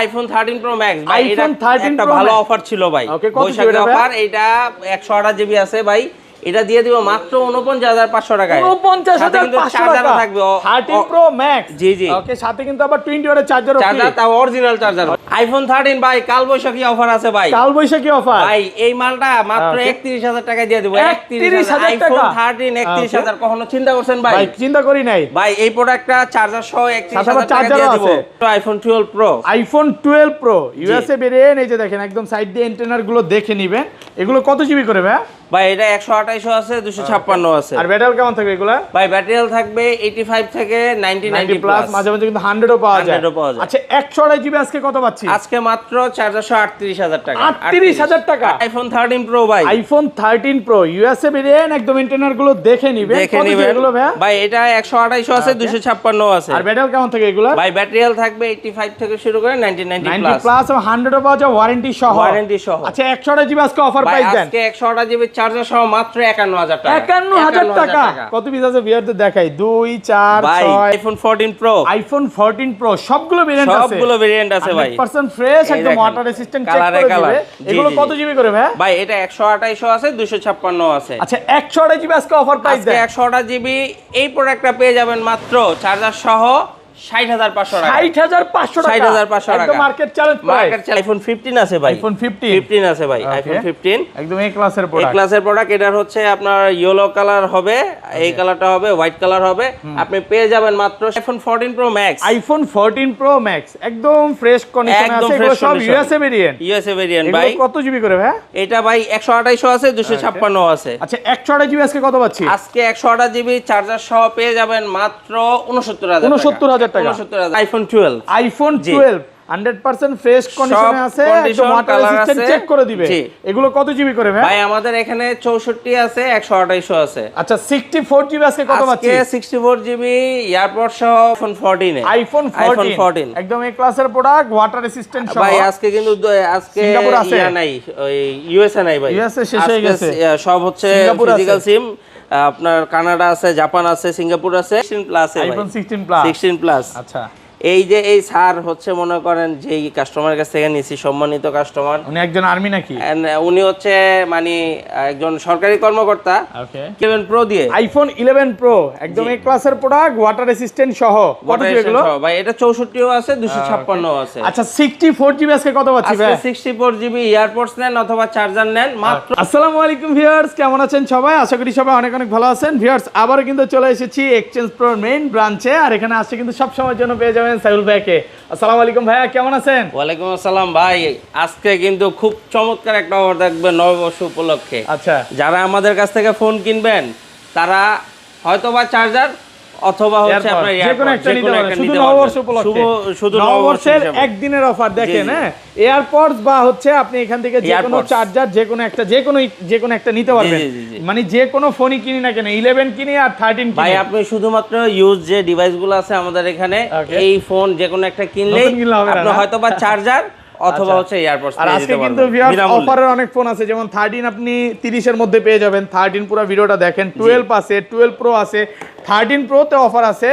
IPhone 13 pro max ভাই, এটা iPhone 13 একটা Pro ভালো Max। অফার ছিল ভাই, ওকে, কত ছিল বৈশাখী এটা ভাই? অফার। এটা 128 জিবি আছে ভাই, এটা দিয়ে দিব মাত্র 49,500 টাকায়। 49,500 টাকা থাকবে 13 প্রো ম্যাক্স। জি জি, ওকে, সাথে কিন্তু আবার 20 ওয়াটের চার্জারও ফ্রি। চার্জার, তাও অরিজিনাল চার্জার। আইফোন 13 ভাই কাল বৈশাখী অফার আছে ভাই, কাল বৈশাখী অফার ভাই এই মালটা মাত্র ওকে। 31,000 টাকা দিয়ে দেব। 31,000 আইফোন টাকা? 13 31,000 কখনো চিন্তা করছেন ভাই? ভাই চিন্তা করি নাই ভাই এই প্রোডাক্টটা চার্জার সহ সাথে আবার 31,000 টাকা দিয়ে চার্জারও দেব। আছে। তো iPhone 12 pro, iPhone 12 pro USA variant. এই যে দেখেন একদম সাইড দিয়ে এন্টেনার গুলো দেখে নিবেন। এগুলো কত জিবি করে ভাই? ভাই এটা 128 আছে, 256 আছে। আর ব্যাটারি কেমন থাকবে এগুলা? ভাই ব্যাটারি হেলথ থাকবে 85 থেকে 90 প্লাস, মাঝে মাঝে কিন্তু 100ও পাওয়া যায়। 100ও পাওয়া যায়। আচ্ছা 128 জিবি আজকে কত পাচ্ছি? আজকে মাত্র চার্জার সহ 38,000 টাকা। 38,000 টাকা। আইফোন 13 প্রো ভাই, আইফোন 13 প্রো ইউএসএ ভেরিয়েন্ট, একদম এন্টেনার গুলো দেখে নিবেন। দেখে কত জিবি নিবেন এগুলো ভাই? ভাই এটা 128 আছে, 256 আছে। আর ব্যাটারি কেমন থাকে এগুলা? ভাই ব্যাটারি হেলথ থাকবে 85 থেকে শুরু করে 90 90 প্লাস এবং 100ও পাওয়া যায় ওয়ারেন্টি সহ। ওয়ারেন্টি সহ। আচ্ছা 128 জিবি আজকে অফার ভাই প্রাইস দেন। আজকে 128 জিবি চার্জার সহ মাত্র 51,000 টাকা। 51,000 টাকা। কত পিস আছে ভিউয়ারদের দেখাই? 2 4 ভাই 6। আইফোন 14 প্রো, আইফোন 14 প্রো সবগুলো ভেরিয়েন্ট আছে। সবগুলো ভেরিয়েন্ট আছে ভাই, 100% ফ্রেশ, এই একদম দেখেন। ওয়াটার রেসিস্ট্যান্ট চেক কালারে করে কালার। দিবে। জি, এগুলো জি, কত জি। জিবি করে ভাই? ভাই এটা 128 আছে, 256 আছে। আচ্ছা 128 জিবি আজকে অফার প্রাইস আজকে দেন। 128 জিবি এই প্রোডাক্টটা পেয়ে যাবেন মাত্র চার্জার সহ 60,500 টাকা। 60,500 টাকা। 60,500 টাকা। একদম market challenge price. Market challenge. IPhone 15 আছে ভাই, আইফোন 15 15 আছে ভাই, Okay. আইফোন 15 একদম এ ক্লাসের এই প্রোডাক্ট। ক্লাসের প্রোডাক্ট। এটার হচ্ছে আপনার ইয়েলো কালার হবে, এই কালারটা হবে, হোয়াইট কালার হবে। আপনি পেয়ে যাবেন মাত্র iPhone 14 pro max. IPhone 14 pro max একদম ফ্রেশ কন্ডিশনে একদম আছে। এগুলো ফ্রেশ সব ইউএসএ ভেরিয়েন্ট। ইউএসএ ভেরিয়েন্ট এগুলো ভাই। কত জিবি করে ভাই? এটা ভাই 128 আছে, 256 আছে। আচ্ছা 128 জিবি আজকে কত পাচ্ছি? আজকে 128 জিবি চার্জার সহ পেয়ে যাবেন মাত্র 69,000 টাকা। 69,000 টাকা। 69,000। আইফোন 12, আইফোন জি। 12 100% ফ্রেশ কন্ডিশনে আছে, একদম ওয়াটার রেসিস্ট্যান্ট চেক করে দিবে। জি। এগুলো কত জিবি করে ভাই? ভাই আমাদের এখানে 64 আছে, 128 আছে। আচ্ছা 64 জিবি আজকে কত পাচ্ছি? আজকে 64 জিবি এয়ারপড সহ আইফোন 14 এ। আইফোন 14 একদম এই ক্লাসের প্রোডাক্ট, ওয়াটার রেসিস্ট্যান্ট সহ। ভাই আজকে কিন্তু আজকে সিঙ্গাপুর আছে? ইয়া নাই, ওই ইউএসএ নাই ভাই। ইউএসএ শেষ হয়ে গেছে। সব হচ্ছে সিঙ্গাপুর আছে। ফিজিক্যাল সিম। আপনার কানাডা আছে, জাপান আছে, সিঙ্গাপুর আছে। 16 প্লাস আইফোন 16 প্লাস। 16 প্লাস। আচ্ছা এই যে এই স্যার হচ্ছে মনে করেন যে এই কাস্টমারের কাছ থেকে নিছি, সম্মানিত কাস্টমার। উনি একজন আর্মি নাকি? উনি হচ্ছে মানে একজন সরকারি কর্মকর্তা। ওকে 11 প্রো দিয়ে আইফোন 11 প্রো একদম এই ক্লাসের প্রোডাক্ট, ওয়াটার রেসিস্ট্যান্ট সহ। কত জিবি এগুলো? ভাই এটা 64ও আছে, 256ও আছে। আচ্ছা 64 জিবি আজকে কত পাচ্ছি আজকে ভাই? 64 জিবি এয়ারপডস নেন অথবা চার্জার নেন মাত্র। আসসালামু আলাইকুম ভিউয়ার্স, কেমন আছেন সবাই? আশা করি সবাই অনেক অনেক ভালো আছেন। ভিউয়ার্স আবারও কিন্তু চলে এসেছি এক্সচেঞ্জ প্রোর মেইন ব্রাঞ্চে, আর এখানে আসছে কিন্তু সব সময়ের জন্য পেয়ে যাবেন সাইউল ভাইকে। আসসালামু আলাইকুম ভাইয়া, কেমন আছেন? ওয়ালাইকুম আসসালাম ভাই। আজকে কিন্তু খুব চমৎকার একটা অফার থাকবে নববর্ষ উপলক্ষে। আচ্ছা যারা আমাদের কাছ থেকে ফোন কিনবেন তারা হয়তোবা চার্জার অথবা হচ্ছে আপনার যে কোনো একটা নিতে পারেন, শুধু নববর্ষ উপলক্ষে। শুধু নববর্ষের একদিনের অফার দেখেন। হ্যাঁ এয়ারপডস বা হচ্ছে আপনি এখান থেকে যে কোনো এয়ারপডস। চার্জার যে কোনো একটা নিতে পারবেন। জি। মানে যে কোনো ফোনই কিনি না কেন, 11 কিনি আর 13 ভাই কিনি। আপনি শুধুমাত্র ইউজ যে ডিভাইসগুলো আছে আমাদের এখানে, Okay. এই ফোন যে কোনো একটা কিনলেই নতুন কিনলে হবে না, আপনি না? হয়তোবা চার্জার অথবা আচ্ছা। হচ্ছে এয়ারপডস আর নিয়ে আজকে যেতে কিন্তু পারবেন ভিউয়ার্স বিনামূল্যে। অফারের অনেক ফোন আছে, যেমন 13 আপনি 30 এর মধ্যে পেয়ে যাবেন। 13 পুরো ভিডিওটা দেখেন। 12 আছে, 12 প্রো আছে, 13 প্রোতে অফার আছে,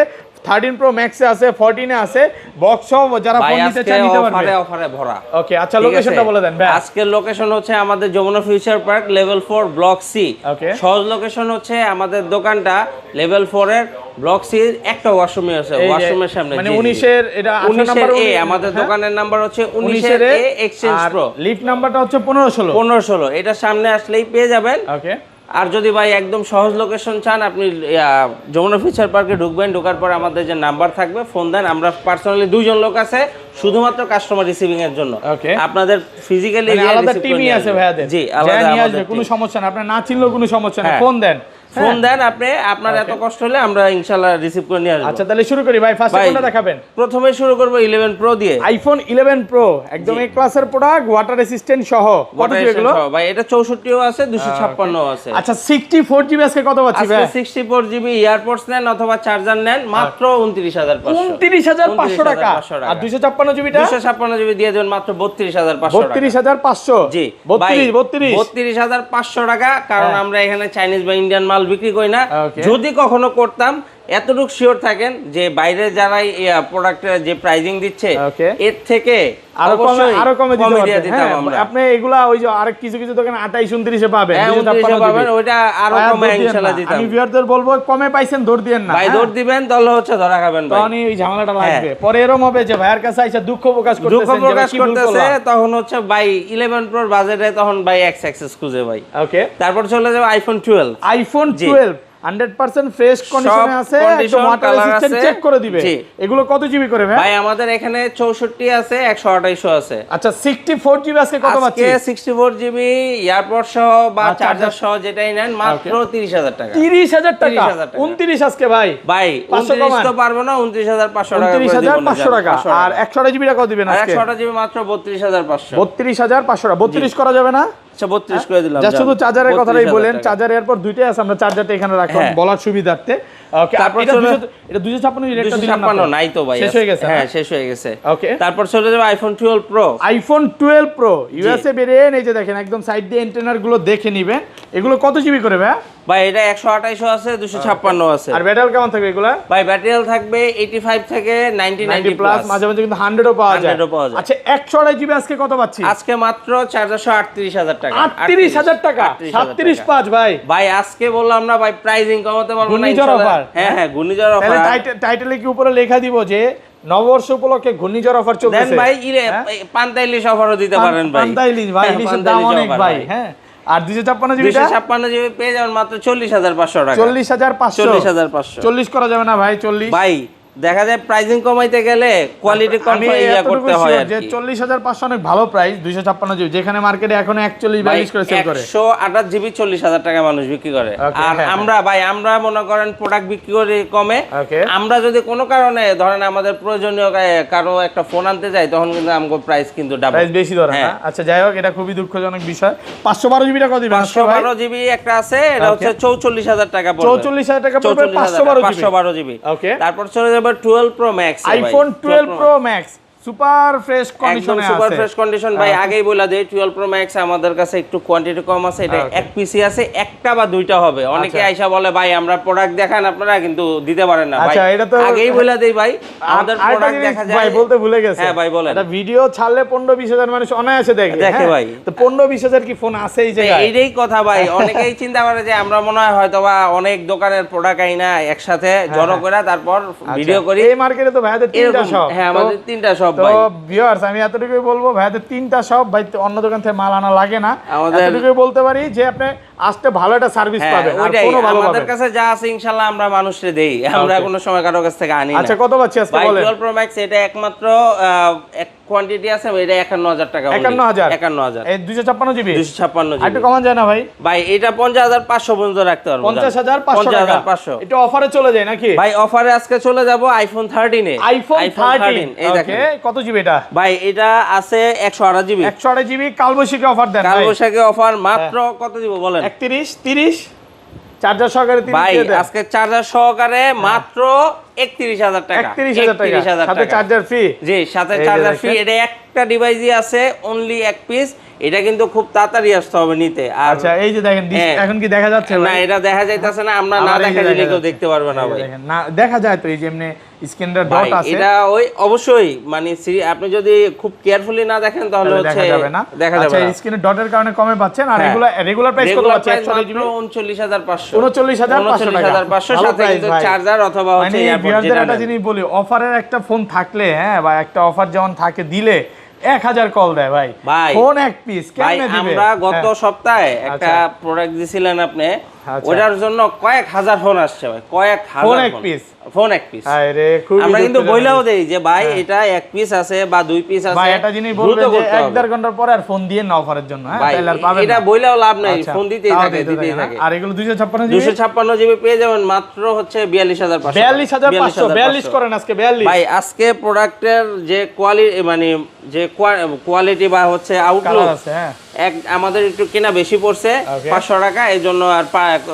13 প্রো ম্যাক্সে আছে, 14 এ আছে। বক্স সহ যারা ভাই ফোন নিতে আজকে চায় নিতে পারবে। অফারে ভরা। ওকে আচ্ছা ঠিক লোকেশনটা আছে? বলে দেন ভাই। আজকের লোকেশন হচ্ছে আমাদের Jamuna future park level 4 block C. Okay. সহজ লোকেশন হচ্ছে আমাদের দোকানটা লেভেল 4 এর ব্লক সি একটা ওয়াশরুমে আছে, এই যে, ওয়াশরুমের সামনে। মানে 19 এর এটা 18 নাম্বার 19 এ আমাদের দোকানের নাম্বার হচ্ছে 19 এর এ এক্সচেঞ্জ প্রো। লিফট নাম্বারটা হচ্ছে 1516। 1516 এটা সামনে আসলেই পেয়ে যাবেন। ওকে আর যদি ভাই একদম সহজ লোকেশন চান, আপনি যমুনা ফিউচার পার্কে ঢুকবেন, ঢোকার পর আমাদের যে নাম্বার থাকবে ফোন দেন। আমরা পার্সোনালি 2 জন লোক আছে শুধুমাত্র কাস্টমার রিসিভিং এর জন্য। Okay. আপনাদের ফিজিক্যালি আলাদা টিমই আছে ভাইয়াদের। জি আলাদা নিয়ে আসবে, আমাদের কোনো team। সমস্যা না, আপনার না চিনলেও কোনো সমস্যা না, হ্যাঁ। ফোন দেন। ফোন দেন আপনি, আপনার এত কষ্ট হলে আমরা ইনশাআল্লাহ রিসিভ করে নিয়ে আসবো। আচ্ছা তাহলে শুরু করি ভাই, ফার্স্ট ভাই, কোনটা দেখাবেন? প্রথমে শুরু করব 11 প্রো দিয়ে। আইফোন 11 প্রো একদম এই ক্লাসের প্রোডাক্ট, ওয়াটার রেসিস্ট্যান্ট সহ। কত জিবি এগুলো? ভাই এটা 64ও আছে, 256ও আছে। আচ্ছা 64 জিবি আজকে কত পাচ্ছি আজকে ভাই? 64 জিবি এয়ারপডস নেন অথবা চার্জার নেন মাত্র 29,500। 29,500 টাকা। আর 256 জিবিটা? 256 জিবি দিয়ে দেবেন মাত্র 32,500 টাকা। 32,500 জি 32,500 টাকা। কারণ আমরা এখানে চাইনিজ বা ইন্ডিয়ান মাল বিক্রি করি না। Okay. যদি কখনো করতাম এতটুকু শিওর থাকেন যে বাইরে যারা প্রোডাক্টের যে প্রাইজিং দিচ্ছে Okay. এর থেকে আরো কমে দিয়ে দিতাম হ্যাঁ, আমরা। আপনি এগুলা ওই যে আরেক কিছু কিছু দোকানে 28 29 এ পাবেন, হ্যাঁ, 256 29 পাবেন, GB ওইটা আরো ভাই, আর কমে দৌড় দিয়েন ইনশাআল্লাহ না। দিতাম। আমি ভিউয়ারদের বলবো কমে পাইছেন দৌড় দিয়েন না, ভাই হ্যাঁ? দৌড় দিবেন তাহলে হচ্ছে ধরা খাবেন ভাই। তখনই ওই ঝামেলাটা হ্যাঁ। লাগবে, পরে এরকম হবে যে ভাইয়ের কাছে আইসা দুঃখ প্রকাশ দুঃখ করতেছেন যে ভাই প্রকাশ কি ভুল করতেছে, করলাম। তখন হচ্ছে ভাই 11 প্রোর বাজেটে তখন ভাই এক্স অ্যাক্সেস খুঁজে ভাই। ওকে, তারপর চলে যাবে আইফোন 12। আইফোন জি। 12 100% ফ্রেশ কন্ডিশনে সব আছে, condition, একদম ওয়াটার color রেজিস্ট্যান্ট আছে। চেক করে দিবে। জি। এগুলো কত জিবি করে ভাই? ভাই আমাদের এখানে 64 আছে, 128 আছে। আচ্ছা 64 জিবি আজকে কত পাচ্ছি? আজকে 64 জিবি এয়ারপড সহ বা আর চার্জার সহ যেটাই নেন মাত্র 30,000 টাকা। 30,000 টাকা, 30,000 টাকা। 29 আজকে ভাই। ভাই 500 29 তো পারবো না, 29,500 টাকা করে দিব না, 29,500 টাকা। 500 আর 128 জিবি টাকাও দিবেন আর আজকে? 100 জিবি মাত্র 32,500। 32,500 টাকা। 32 করা যাবে না? আচ্ছা 32 করে দিলাম। যা শুধু চার্জারের কথাটাই 32,000 বলেন, টাকা। চার্জার এরপর দুইটাই আছে, আমরা চার্জারটা এখানে রাখলাম হ্যাঁ। বলার সুবিধার্থে। ওকে, তারপর এটা চলে- 200 এটা 256 রেটটা দিলাম না 256 তো? নাই তো ভাই, শেষ হয়ে গেছে, হ্যাঁ না? শেষ হয়ে গেছে। ওকে, তারপর চলে যাবে iPhone 12 pro. IPhone 12 pro USA বেরিয়েন, এই যে দেখেন একদম সাইড দিয়ে এন্টেনার গুলো দেখে নিবেন। এগুলো কত জিবি করে ভাই? ভাই এটা 128 আছে, 256 আছে। আর ব্যাটারি কেমন থাকবে এগুলা? ভাই ব্যাটারি থাকবে 85 থেকে 90 প্লাস, প্লাস। মাঝে মাঝে কিন্তু 100ও পাওয়া যায়। 100 ও পাওয়া যায়। আচ্ছা 128 জিবি আজকে কত পাচ্ছি? আজকে মাত্র 438,000 টাকা। 38,000 টাকা, 37.5 ভাই। ভাই আজকে বললাম না ভাই প্রাইজিং কমাতে পারবো না ঘূর্ণিঝড় ইনশাআল্লাহ। offer? হ্যাঁ হ্যাঁ ঘূর্ণিঝড় তাহলে অফার। টাইটেলে কি উপরে লেখা দিব যে নববর্ষ উপলক্ষে ঘূর্ণিঝড় অফার দেন চলতেছে? ভাই হ্যাঁ? পান্তা ইলিশ অফারও দিতে পারেন ভাই। পান্তা ইলিশ ভাই, হ্যাঁ, ইলিশের পান্তা দাম ইলিশ অনেক offer ভাই, হ্যাঁ। আর 256 জিবি 256 জিবি পেয়ে যাবেন মাত্র 40,500 টাকা। 40,500। 40,500। 40 করা যাবে না ভাই? 40 ভাই দেখা যায় প্রাইজিং কমাইতে গেলে কোয়ালিটি কম আমি করতে হয় আর যে কি। 40,500 অনেক ভালো প্রাইস। 256 জিবি যেখানে মার্কেটে এখন 41 42 করে সেল করে। 128 জিবি 40,000 টাকা মানুষ বিক্রি করে। Okay, আর হ্যাঁ, আমরা মনে করেন প্রোডাক্ট বিক্রি করে কমে। Okay. আমরা যদি কোনো কারণে ধরেন আমাদের প্রয়োজনীয় কারো একটা ফোন আনতে যাই তখন কিন্তু আমাদের প্রাইস কিন্তু ডাবল। প্রাইস বেশি ধরে না? হ্যাঁ। আচ্ছা যাই হোক, এটা খুবই দুঃখজনক বিষয়। 512 জিবি টাকা দিবেন আজকে ভাই? 512 জিবি একটা আছে, এটা Okay. হচ্ছে 44,000 টাকা পড়বে। 44,000 টাকা পড়বে 512 জিবি। Okay. তারপর চলে যাবে 12 pro max. IPhone 12 pro max super fresh একদম কন্ডিশনে সুপার আছে। ফ্রেশ কন্ডিশন ভাই। আগেই বলা দেই 12 প্রো ম্যাক্স আমাদের কাছে একটু কোয়ান্টিটি কম আছে, এটা Okay. এক পিসি আছে, একটা বা দুইটা হবে। অনেকে আচ্ছা। আইসা বলে ভাই আমরা প্রোডাক্ট দেখান আপনারা কিন্তু দিতে পারেন না ভাই। আচ্ছা, এটা তো আগেই বলা দেই ভাই আমাদের আরেকটা প্রোডাক্ট জিনিস দেখা যায়। ভাই বলতে ভুলে গেছে। হ্যাঁ ভাই বলেন। এটা ভিডিও ছাড়লে 15-20 হাজার মানুষ অনায়াসে দেখে। দেখে হ্যাঁ? ভাই। তো 15-20 হাজার কি ফোন আছে এই জায়গায়? এইটাই কথা ভাই, অনেকেই চিন্তা করে যে আমরা মনে হয় হয়তোবা অনেক দোকানের প্রোডাক্ট আইনা একসাথে জড়ো করে তারপর ভিডিও করি। এই মার্কেটে তো ভাইদের 3টা এরকম, শপ। হ্যাঁ আমাদের 3টা শপ তো ভাই। ভিউয়ার্স আমি এতটুকুই বলবো, ভাইদের 3টা শপ ভাই, অন্য দোকান থেকে মাল আনা লাগে না। আমাদের- এতটুকুই বলতে পারি যে আপনি আসতে ভালো একটা সার্ভিস হ্যাঁ, পাবেন আর ওইটাই কোনো ভালো আমাদের পাবেন। কাছে যা আছে ইনশাআল্লাহ আমরা মানুষকে দেই, আমরা Okay. কোনো সময় কারো কাছ থেকে আনি না। আচ্ছা কত পাচ্ছি আজকে ভাই বলেন? 12 প্রো ম্যাক্স এটা একমাত্র এক কোয়ান্টিটি আছে, এটা 51,000 টাকা। 51,000? 51,000 এই 256 জিবি 256 একটু জিবি। কমান যায় না ভাই? ভাই এটা 50,500 পর্যন্ত রাখতে পারবো। 50,500 টাকা 50,500 এটা অফারে চলে যায় নাকি? ভাই অফারে আজকে চলে যাব আইফোন 13 এ। আইফোন 13 এই ওকে, দেখেন কত জিবি এটা? ভাই এটা আছে 128 জিবি। 128 জিবি কালবৈশাখী অফার দেন কাল ভাই। বৈশাখী অফার মাত্র কত দিব বলেন? 31 30 চার্জার সহকারে 30 ভাই দিয়ে দেন। আজকে চার্জার সহকারে মাত্র 31,000 টাকা। 31,000 টাকা 31,000 সাথে টাকা। Charger free. জি সাথে এই যে চার্জার দেখেন। ফ্রি। এটা একটা ডিভাইসই আছে, অনলি এক পিস। এটা কিন্তু খুব তাড়াতাড়ি আসতে হবে নিতে। আর আচ্ছা এই যে দেখেন হ্যাঁ। এখন কি দেখা যাচ্ছে না ভাই? এটা দেখা যাইতাছে না, আমরা না আমার এই যে দেখা দিলে কেউ যাচ্ছে। দেখতে পারবে না এই যে ভাই। দেখেন, না দেখা যায় তো এই যে এমনি স্ক্রিনটা ডট ভাই আছে। এটা ওই অবশ্যই মানে আপনি যদি খুব কেয়ারফুলি না দেখেন তাহলে তাহলে হচ্ছে দেখা যাবে না। দেখা যাবে আচ্ছা না। স্ক্রিনে ডটের কারণে কমে পাচ্ছেন আর হ্যাঁ। রেগুলার প্রাইস কত রেগুলার পাচ্ছেন? প্রাইস 128 জিবি মাত্র 39,500। 39,500 টাকা। 39,500 ভালো সাথে price কিন্তু ভাই। চার্জার অথবা মানে হচ্ছে এয়ারপড ভিউয়ারদের যেটা একটা নেন। জিনিস বলি, অফারের একটা ফোন থাকলে হ্যাঁ বা একটা অফার যেমন থাকে দিলে 1000 কল দেয় ভাই। ভাই, ফোন এক পিস ভাই কেমনে দিবে? আমরা গত হ্যাঁ। সপ্তাহে একটা আচ্ছা। প্রোডাক্ট দিছিলেন আপনি, আচ্ছা। ওটার জন্য কয়েক হাজার ফোন আসছে ভাই, কয়েক হাজার ফোন এক piece? ফোন এক পিস। আরে খুবই আমরা কিন্তু দুঃখজনক। বইলাও দেই যে ভাই এটা এক পিস আছে বা দুই পিস আছে, ভাই একটা জিনিস দ্রুত বলবেন যে করতে হবে। 1.5 ঘন্টার পরে আর ফোন দিয়ে না অফারের জন্য, হ্যাঁ ভাই তাহলে আর পাবেন এটা না। বইলাও লাভ নাই, আচ্ছা, ফোন দিতেই তাও থাকে দিতে দিতেই থাকে না? থাকে। আর এগুলো 256 জিবি 256 জিবি পেয়ে যাবেন মাত্র হচ্ছে 42,500। 42,500 42 করেন আজকে 42। ভাই আজকে প্রোডাক্টের যে কোয়ালিটি মানে যে কোয়ালিটি বা হচ্ছে আউটলুক কালার আছে হ্যাঁ। আমাদের একটু কেনা বেশি পড়ছে Okay. 500 টাকা, এই জন্য আর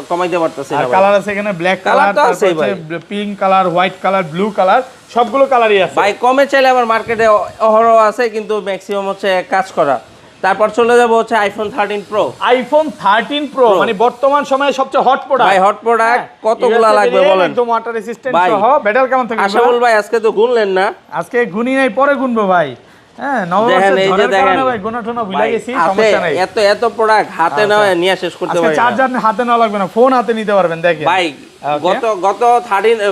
কমাইতে পারতেছি আর না ভাই। কালার আছে এখানে ব্ল্যাক Colour কালার, তো তারপর আছেই ভাই। হচ্ছে pink colour, white colour, blue colour, সবগুলো কালারই আছে। ভাই কমে চাইলে আমার মার্কেটে অহরহ আছে, কিন্তু ম্যাক্সিমাম হচ্ছে কাজ করা। তারপর চলে যাব হচ্ছে আইফোন 13 প্রো। আইফোন 13 প্রো মানে বর্তমান সময়ে সবচেয়ে হট প্রোডাক্ট ভাই হট প্রোডাক্ট কতগুলা লাগবে বলেন? একদম ওয়াটার রেসিস্ট্যান্ট ভাই, সহ ব্যাটারি কেমন থাকবে? আশাফুল ভাই আজকে তো গুনলেন না। আজকে গুনি নাই, পরে গুনবো ভাই। হ্যাঁ, নববর্ষের এই যে ঝড়ের দেখেন কারণে ভাই গুনা ভুলে ভাই, গেছি, হাতে সমস্যা নাই। এত প্রোডাক্ট হাতে নিয়ে শেষ করতে আজকে পারি না। চার্জার হাতে নেওয়া লাগবে না, ফোন হাতে নিতে পারবেন। দেখেন ভাই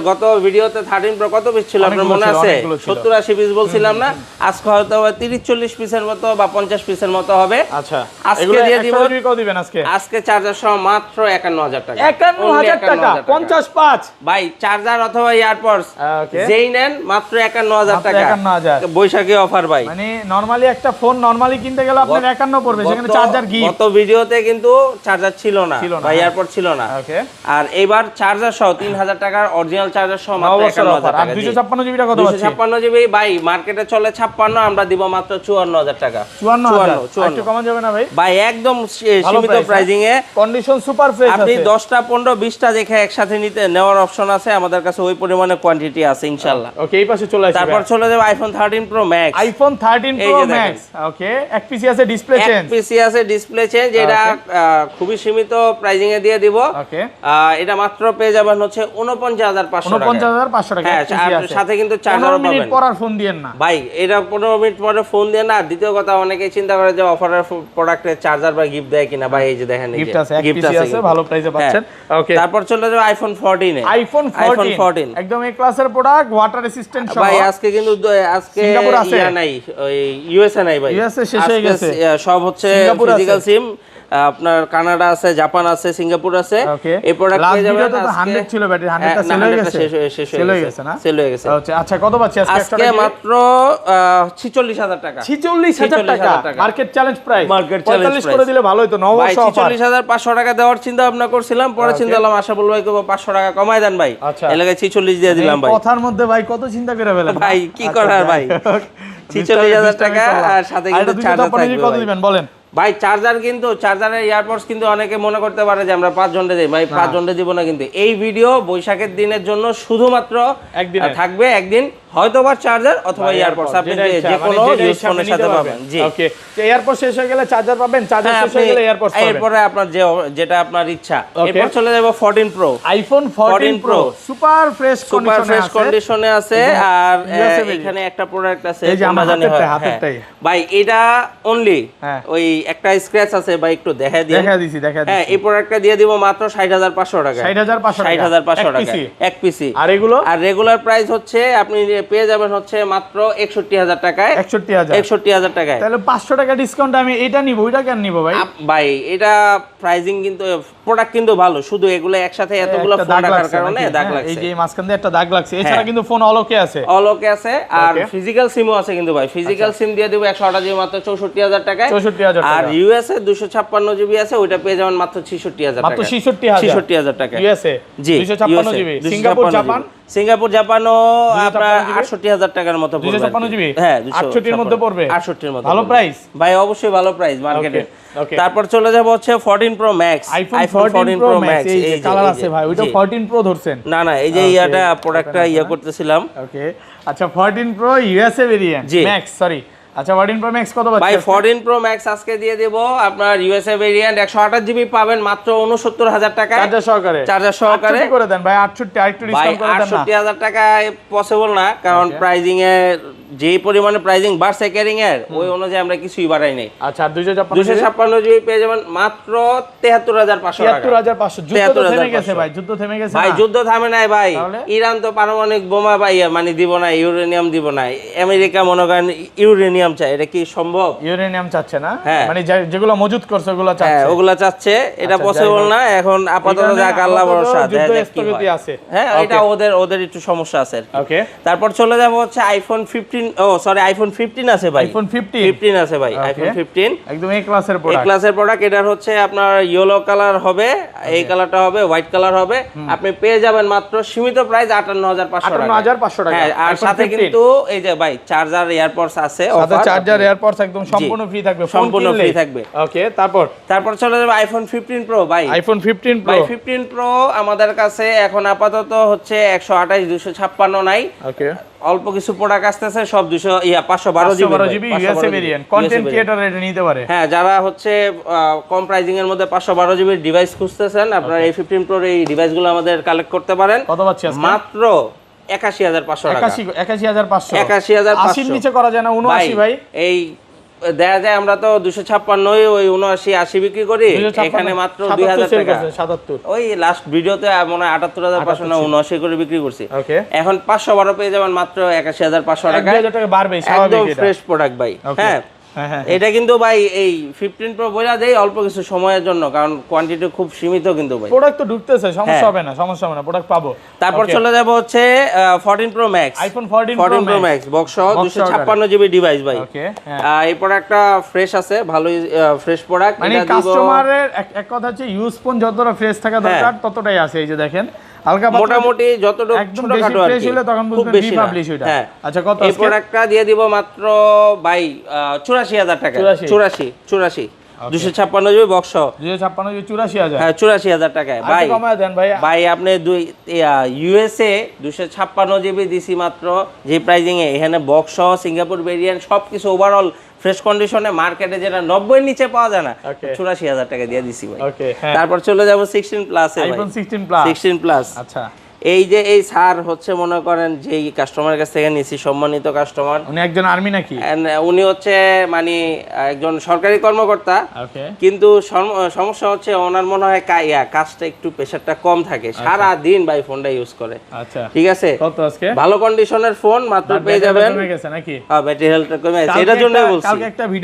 গত ভিডিওতে 13 প্রো কত পিস ছিল আপনার মনে আছে? 70-80 পিস বলছিলাম না? আজকে হয়তো 30-40 পিসের মতো বা 50 পিসের মতো হবে। আচ্ছা, আজকে দিয়ে দিব। কত দিবেন আজকে? আজকে চার্জার সহ মাত্র 51000 টাকা। 51000 টাকা 55। ভাই চার্জার অথবা ইয়ারপডস ওকে, যেই নেন মাত্র 51000 টাকা। 51000 বৈশাখী অফার ভাই। মানে নরমালি একটা ফোন নরমালি কিনতে গেলে আপনার 51 পড়বে, সেখানে চার্জার গিফট। গত ভিডিওতে কিন্তু চার্জার ছিল না বা ইয়ারপড ছিল না। ওকে, আর এবার চার্জার সহ 3000 টাকার অরিজিনাল চার্জার সহ মাত্র 51000 টাকা। আর 256 জিবি কত পাচ্ছি? 256 জিবি ভাই মার্কেটে চলে 56, আমরা দিব মাত্র 54000 টাকা। 54 একটু কমা যাবে না ভাই? ভাই একদম সীমিত প্রাইজিং এ, কন্ডিশন সুপার ফ্রেশ আছে। আপনি 10টা 15 20টা দেখে একসাথে নেওয়ার অপশন আছে, আমাদের কাছে ওই পরিমাণে কোয়ান্টিটি আছে ইনশাআল্লাহ। ওকে, এই পাশে চলে আসবে। তারপর চলে যাবে আইফোন 13 প্রো ম্যাক্স। আইফোন 13 এই প্রো যে দেখেন। ম্যাক্স। ওকে, এক পিসি আছে ডিসপ্লে চেঞ্জ। পিসি আছে ডিসপ্লে চেঞ্জ, এটা খুবই সীমিত প্রাইজিং এ দিয়ে দিব। ওকে, এটা মাত্র পেয়ে যাবেন হচ্ছে 49500 টাকা। 49500 টাকা। হ্যাঁ, আর সাথে কিন্তু চার্জারও 15 মিনিট পাবেন। পর আর ফোন দিয়েন না ভাই এটা 15 মিনিট পরে ফোন দিয়ে না। দ্বিতীয় কথা, অনেকেই চিন্তা করে যে অফারের প্রোডাক্টে চার্জার বা গিফট দেয় কিনা। ভাই এই যে দেখেন, গিফট আছে, এক পিসি আছে, ভালো প্রাইসে পাচ্ছেন। ওকে, তারপর চলে যাবে আইফোন 14 এ। আইফোন 14 একদম এ ক্লাসের প্রোডাক্ট, ওয়াটার রেসিস্ট্যান্ট সহ। ভাই আজকে কিন্তু সিঙ্গাপুর আছে নাই, ওই ইউএসএ নাই ভাই। ইউএসএ শেষ হয়ে গেছে, সব হচ্ছে ফিজিক্যাল সিম। আপনার কানাডা আছে, জাপান আছে, সিঙ্গাপুর আছে। এই প্রোডাক্ট পেয়ে যাবেন। আজকে 100 ছিল ব্যাটারি, 100টা সেল হয়ে গেছে না? সেল হয়ে গেছে। আচ্ছা, কত পাচ্ছি আজকে? মাত্র 46000 টাকা। 46000 টাকা market challenge price. Market challenge 45 করে দিলে ভালো হতো। ভাই 46500 টাকা দেওয়ার চিন্তা ভাবনা করছিলাম, পরে চিন্তা করলাম আশাফুল ভাই কো 500 টাকা কমায় দেন ভাই। এই লাগে 46 দিয়ে দিলাম ভাই। কথার মধ্যে ভাই কত চিন্তা করে ফেলেন ভাই, কি করার ভাই। 46000 টাকা আর সাথে কিন্তু চার্জার থাকবে। কত দিবেন বলেন ভাই? চার্জার কিন্তু চার্জারের এয়ারপডস কিন্তু অনেকে মনে করতে পারে যে আমরা 5 জনে দেই। ভাই 5 জনে দিব না কিন্তু। এই ভিডিও বৈশাখের দিনের জন্য শুধুমাত্র থাকবে একদিন, হয়তোবা চার্জার অথবা এয়ারপডস আপনি যে কোনো ইউজ ফোনের সাথে পাবেন। জি, ওকে, এয়ারপড শেষ হয়ে গেলে চার্জার পাবেন, চার্জার শেষ হয়ে গেলে এয়ারপডস পাবেন। এরপরে আপনার যেটা আপনার ইচ্ছা। এরপর চলে যাব 14 pro. IPhone 14 pro super fresh কন্ডিশনে আছে। আর এখানে একটা প্রোডাক্ট আছে, এই যে আমার হাতেরটাই ভাই, এটা অনলি ওই একটা স্ক্র্যাচ আছে ভাই, একটু দেখাই দিছি। হ্যাঁ, এই প্রোডাক্টটা দিয়ে দিব মাত্র 60500 টাকা। 60500 টাকা এক পিসি। আর রেগুলার প্রাইস হচ্ছে আপনি পেয়ে যাবেন হচ্ছে মাত্র 61000 টাকায়। 61000 টাকায়। তাহলে 500 টাকা ডিসকাউন্ট আমি এটা নিব, ওইটা কেন নিব ভাই? ভাই এটা প্রাইজিং কিন্তু প্রোডাক্ট কিন্তু ভালো, শুধু এগুলো একসাথে এতগুলো ফোন রাখার কারণে দাগ লাগছে। এই যে মাঝখান দিয়ে একটা দাগ লাগছে, এছাড়া কিন্তু ফোন অলোকে আছে। আর ফিজিক্যাল সিমও আছে কিন্তু ভাই। ফিজিক্যাল সিম দিয়ে দেব 128 জিবি মাত্র 64000 টাকায়। 64000 টাকা। আর ইউএসএ 256 জিবি আছে, ওইটা পেয়ে যাবেন মাত্র 66000 টাকা। মাত্র 66000 টাকা ইউএসএ। জি, 256 জিবি। সিঙ্গাপুর জাপানও আপনার 68000 টাকার মতো পড়বে। 256 জিবি। হ্যাঁ, 68 এর মধ্যে পড়বে। 68 এর মধ্যে ভালো প্রাইস ভাই, অবশ্যই ভালো প্রাইস মার্কেটে। তারপর চলে যাব হচ্ছে 14 pro max. IPhone 14 pro max, এই যে কালার আছে ভাই, ওইটা 14 প্রো ধরছেন না এই যে প্রোডাক্টটা করতেছিলাম। ওকে, আচ্ছা 14 pro USA variant max, sorry. আচ্ছা 14 প্রো ম্যাক্স কত পাচ্ছেন? ভাই 14 প্রো ম্যাক্স আজকে দিয়ে দেব আপনার ইউএসএ ভেরিয়েন্ট 128 জিবি পাবেন মাত্র 69000 টাকা চার্জার সহকারে করে দেন ভাই। 68 আরেকটু ডিসকাউন্ট করে দেন না। 68000 টাকা পসিবল না, কারণ প্রাইজিং এ যে পরিমাণে প্রাইজিং বাড়ছে ক্যারিং এর, ওই অনুযায়ী আমরা কিছুই বাড়াই নাই। আচ্ছা 256 জিবি পেয়ে যাবেন মাত্র 73500 টাকা। 73500। যুদ্ধ থেমে গেছে ভাই, যুদ্ধ থেমে গেছে ভাই। যুদ্ধ থামে নাই ভাই। ইরান তো পারমাণবিক বোমা ভাই মানে দিব না, ইউরেনিয়াম দিব না। আমেরিকা মনে করেন ইউরেনিয়াম চায়, এটা কি সম্ভব? ইউরেনিয়াম চাচ্ছে না, মানে যেগুলো মজুদ করছে ওগুলো চাচ্ছে। হ্যাঁ, ওগুলা চাচ্ছে, এটা পসিবল না এখন। আপাতত যাক আল্লাহ ভরসা, আছে। হ্যাঁ, এটা ওদের একটু সমস্যা আছে। ওকে, তারপর চলে যাব হচ্ছে আইফোন 15 আইফোন 15 আছে ভাই। আইফোন 15 আছে ভাই। আইফোন 15 একদম এই ক্লাসের প্রোডাক্ট। এই ক্লাসের প্রোডাক্ট। এটার হচ্ছে আপনার ইয়েলো কালার হবে, এই কালারটা হবে, হোয়াইট কালার হবে। আপনি পেয়ে যাবেন মাত্র সীমিত প্রাইস 58500 টাকা। 58500 টাকা। হ্যাঁ, আর সাথে কিন্তু এই যে ভাই চার্জার এয়ারপডস আছে, অফার সাথে চার্জার এয়ারপডস একদম সম্পূর্ণ ফ্রি থাকবে, সম্পূর্ণ ফ্রি থাকবে। ওকে, তারপর চলে যাবে আইফোন 15 প্রো ভাই। আইফোন 15 প্রো, ভাই 15 প্রো আমাদের কাছে এখন আপাতত হচ্ছে 128 256 নাই। ওকে, অল্প কিছু প্রোডাক্ট আসতেছে সব 512 GB USA variant, content creator এটা নিতে পারে। হ্যাঁ, যারা হচ্ছে কম প্রাইসিং এর মধ্যে 512 জিবির ডিভাইস খুঁজতেছেন, আপনারা এই 15 প্রোর এই ডিভাইসগুলো আমাদের কালেক্ট করতে পারেন। কত পাচ্ছি আজকে? মাত্র 81500 টাকা। 81500, 81500 80 নিচে করা যায় না? 79 ভাই, এই দেখা যায় আমরা তো 256 ওই 79 80 বিক্রি করি, এখানে মাত্র 2000 টাকা 77, ওই লাস্ট ভিডিওতে মনে হয় 78500 না 79 করে বিক্রি করছি। ওকে, এখন 512 পেয়ে যাবেন মাত্র 81500 টাকা। 2000 টাকা বাড়বে, স্বাভাবিক। একদম ফ্রেশ প্রোডাক্ট ভাই। হ্যাঁ, এটা কিন্তু ভাই এই 15 প্রো বোঝা দেই অল্প কিছু সময়ের জন্য, কারণ কোয়ান্টিটি খুব সীমিত কিন্তু ভাই। প্রোডাক্ট তো ঢুকতেছে, সমস্যা হবে না, প্রোডাক্ট পাবো। তারপর চলে যাব হচ্ছে 14 pro max, iPhone 14 pro max box 256 GB device ভাই। ওকে, এই প্রোডাক্টটা ফ্রেশ আছে, ভালোই ফ্রেশ প্রোডাক্ট। মানে কাস্টমারের এক কথা হচ্ছে ইউজ ফোন যতটা ফ্রেশ থাকা দরকার ততটাই আছে। এই যে দেখেন হালকা মোটামুটি যতটুকু ছোটখাটো আর কি, খুব বেশি না। হ্যাঁ, আচ্ছা, কত এই প্রোডাক্টটা দিয়ে দিব মাত্র ভাই 84000 টাকা। 84 256 জিবি বক্স 256 জিবি 84000। হ্যাঁ, 84000 টাকা ভাই। কমায় দেন ভাই। ভাই আপনি ইউএসএ 256 জিবি দিছি মাত্র যে প্রাইজিং এ, এখানে বক্স সহ সিঙ্গাপুর ভেরিয়েন্ট সবকিছু ওভারঅল ফ্রেশ কন্ডিশনে মার্কেটে যেটা 90 এর নিচে পাওয়া যায় না, 84000 টাকা দিয়ে দিছি ভাই। ওকে, তারপর চলে যাব 16 প্লাস এ ভাই। IPhone 16 plus. 16 প্লাস, আচ্ছা, এই যে এই স্যার হচ্ছে মনে করেন যে এই কাস্টমারের কাছ থেকে নিছি, সম্মানিত কাস্টমার। উনি একজন আর্মি নাকি? উনি হচ্ছে মানে একজন সরকারি কর্মকর্তা, ওকে, কিন্তু সমস্যা হচ্ছে ওনার মনে হয় কাজটা একটু প্রেশারটা কম থাকে, সারা দিন ভাই ফোনটা ইউজ করে। আচ্ছা, ঠিক আছে, কত আজকে? ভালো কন্ডিশনের ফোন মাত্র পেয়ে যাবেন। কমে গেছে নাকি? হ্যাঁ, ব্যাটারি হেলথটা কমে গেছে, এটার জন্যই বলছি। কালকে একটা ভিডিও